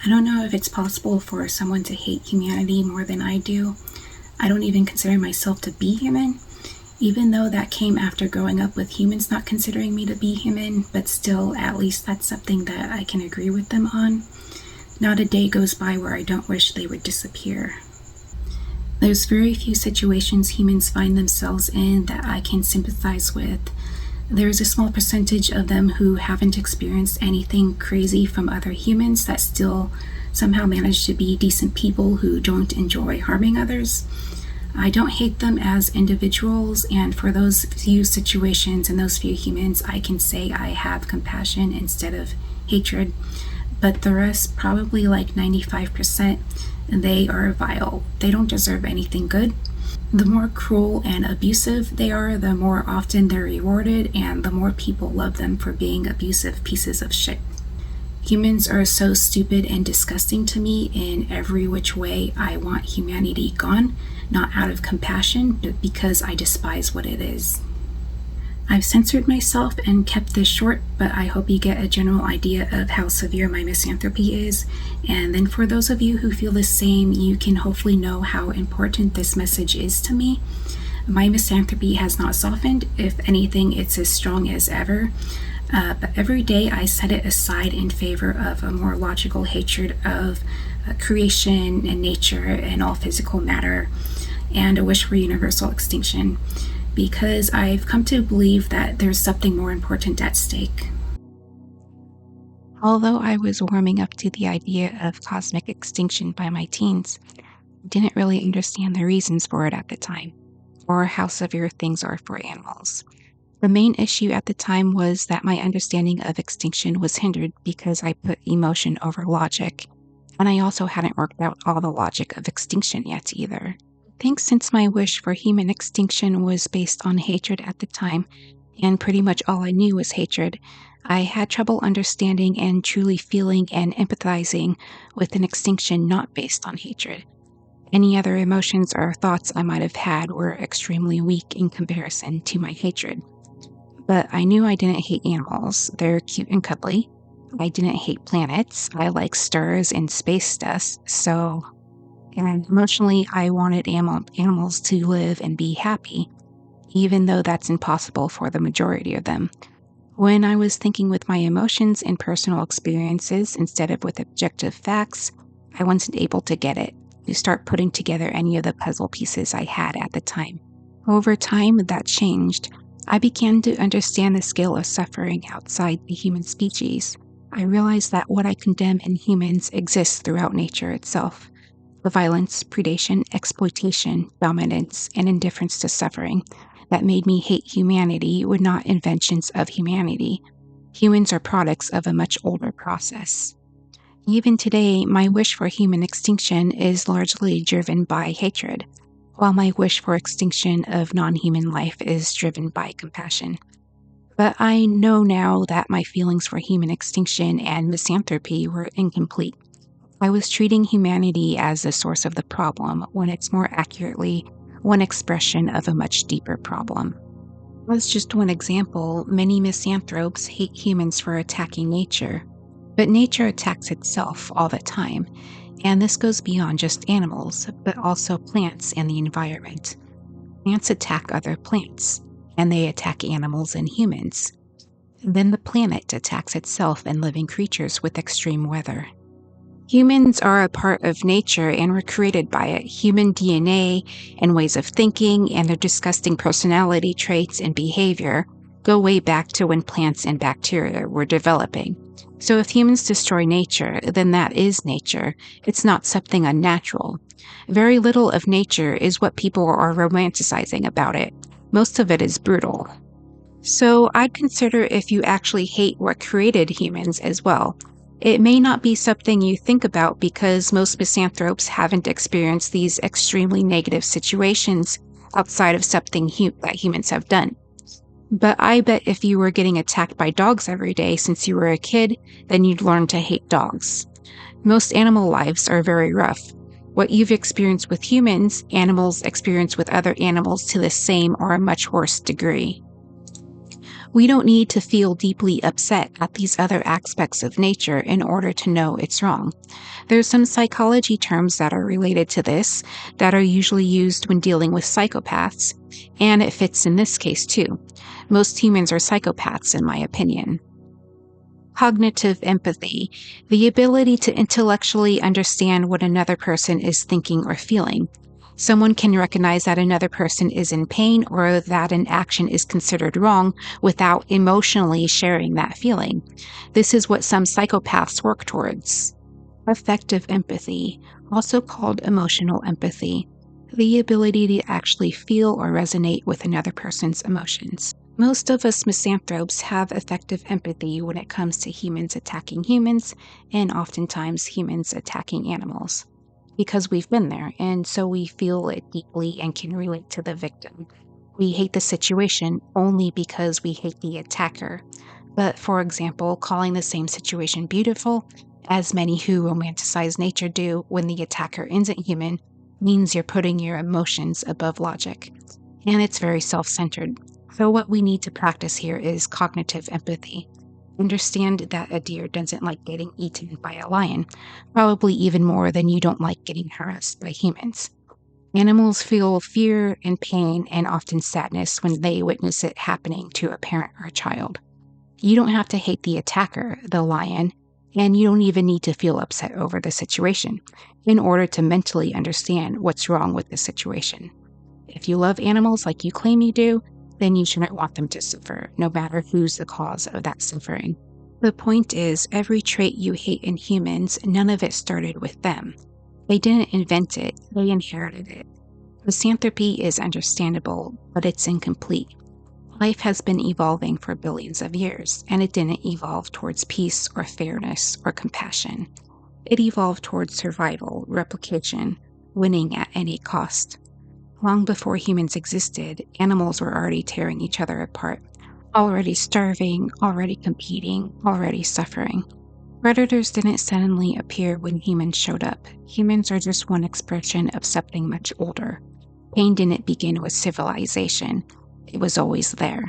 I don't know if it's possible for someone to hate humanity more than I do. I don't even consider myself to be human, even though that came after growing up with humans not considering me to be human, but still, at least that's something that I can agree with them on. Not a day goes by where I don't wish they would disappear. There's very few situations humans find themselves in that I can sympathize with. There's a small percentage of them who haven't experienced anything crazy from other humans that still somehow manage to be decent people who don't enjoy harming others. I don't hate them as individuals, and for those few situations and those few humans, I can say I have compassion instead of hatred. But the rest, probably like 95%, they are vile. They don't deserve anything good. The more cruel and abusive they are, the more often they're rewarded, and the more people love them for being abusive pieces of shit. Humans are so stupid and disgusting to me in every which way. I want humanity gone, not out of compassion, but because I despise what it is. I've censored myself and kept this short, but I hope you get a general idea of how severe my misanthropy is, and then for those of you who feel the same, you can hopefully know how important this message is to me. My misanthropy has not softened. If anything, it's as strong as ever. But every day I set it aside in favor of a more logical hatred of creation and nature and all physical matter, and a wish for universal extinction, because I've come to believe that there's something more important at stake. Although I was warming up to the idea of cosmic extinction by my teens, I didn't really understand the reasons for it at the time, or how severe things are for animals. The main issue at the time was that my understanding of extinction was hindered because I put emotion over logic, and I also hadn't worked out all the logic of extinction yet either. I think since my wish for human extinction was based on hatred at the time, and pretty much all I knew was hatred, I had trouble understanding and truly feeling and empathizing with an extinction not based on hatred. Any other emotions or thoughts I might have had were extremely weak in comparison to my hatred. But I knew I didn't hate animals. They're cute and cuddly. I didn't hate planets. I like stars and space dust, and emotionally, I wanted animals to live and be happy, even though that's impossible for the majority of them. When I was thinking with my emotions and personal experiences instead of with objective facts, I wasn't able to get it, to start putting together any of the puzzle pieces I had at the time. Over time, that changed. I began to understand the scale of suffering outside the human species. I realized that what I condemn in humans exists throughout nature itself. The violence, predation, exploitation, dominance, and indifference to suffering that made me hate humanity were not inventions of humanity. Humans are products of a much older process. Even today, my wish for human extinction is largely driven by hatred, while my wish for extinction of non-human life is driven by compassion. But I know now that my feelings for human extinction and misanthropy were incomplete. I was treating humanity as the source of the problem when it's more accurately one expression of a much deeper problem. As just one example, many misanthropes hate humans for attacking nature. But nature attacks itself all the time, and this goes beyond just animals, but also plants and the environment. Plants attack other plants, and they attack animals and humans. Then the planet attacks itself and living creatures with extreme weather. Humans are a part of nature and were created by it. Human DNA and ways of thinking and their disgusting personality traits and behavior go way back to when plants and bacteria were developing. So if humans destroy nature, then that is nature. It's not something unnatural. Very little of nature is what people are romanticizing about it. Most of it is brutal. So I'd consider if you actually hate what created humans as well. It may not be something you think about because most misanthropes haven't experienced these extremely negative situations outside of something that humans have done. But I bet if you were getting attacked by dogs every day since you were a kid, then you'd learn to hate dogs. Most animal lives are very rough. What you've experienced with humans, animals experience with other animals to the same or a much worse degree. We don't need to feel deeply upset at these other aspects of nature in order to know it's wrong. There's some psychology terms that are related to this that are usually used when dealing with psychopaths, and it fits in this case too. Most humans are psychopaths, in my opinion. Cognitive empathy, the ability to intellectually understand what another person is thinking or feeling. Someone can recognize that another person is in pain or that an action is considered wrong without emotionally sharing that feeling. This is what some psychopaths work towards. Affective empathy, also called emotional empathy, the ability to actually feel or resonate with another person's emotions. Most of us misanthropes have affective empathy when it comes to humans attacking humans and oftentimes humans attacking animals, because we've been there and so we feel it deeply and can relate to the victim. We hate the situation only because we hate the attacker. But for example, calling the same situation beautiful, as many who romanticize nature do when the attacker isn't human, means you're putting your emotions above logic. And it's very self-centered. So what we need to practice here is cognitive empathy. Understand that a deer doesn't like getting eaten by a lion, probably even more than you don't like getting harassed by humans. Animals feel fear and pain and often sadness when they witness it happening to a parent or a child. You don't have to hate the attacker, the lion, and you don't even need to feel upset over the situation in order to mentally understand what's wrong with the situation. If you love animals like you claim you do, then you shouldn't want them to suffer, no matter who's the cause of that suffering. The point is, every trait you hate in humans, none of it started with them. They didn't invent it, they inherited it. Misanthropy is understandable, but it's incomplete. Life has been evolving for billions of years, and it didn't evolve towards peace or fairness or compassion. It evolved towards survival, replication, winning at any cost. Long before humans existed, animals were already tearing each other apart, already starving, already competing, already suffering. Predators didn't suddenly appear when humans showed up. Humans are just one expression of something much older. Pain didn't begin with civilization. It was always there.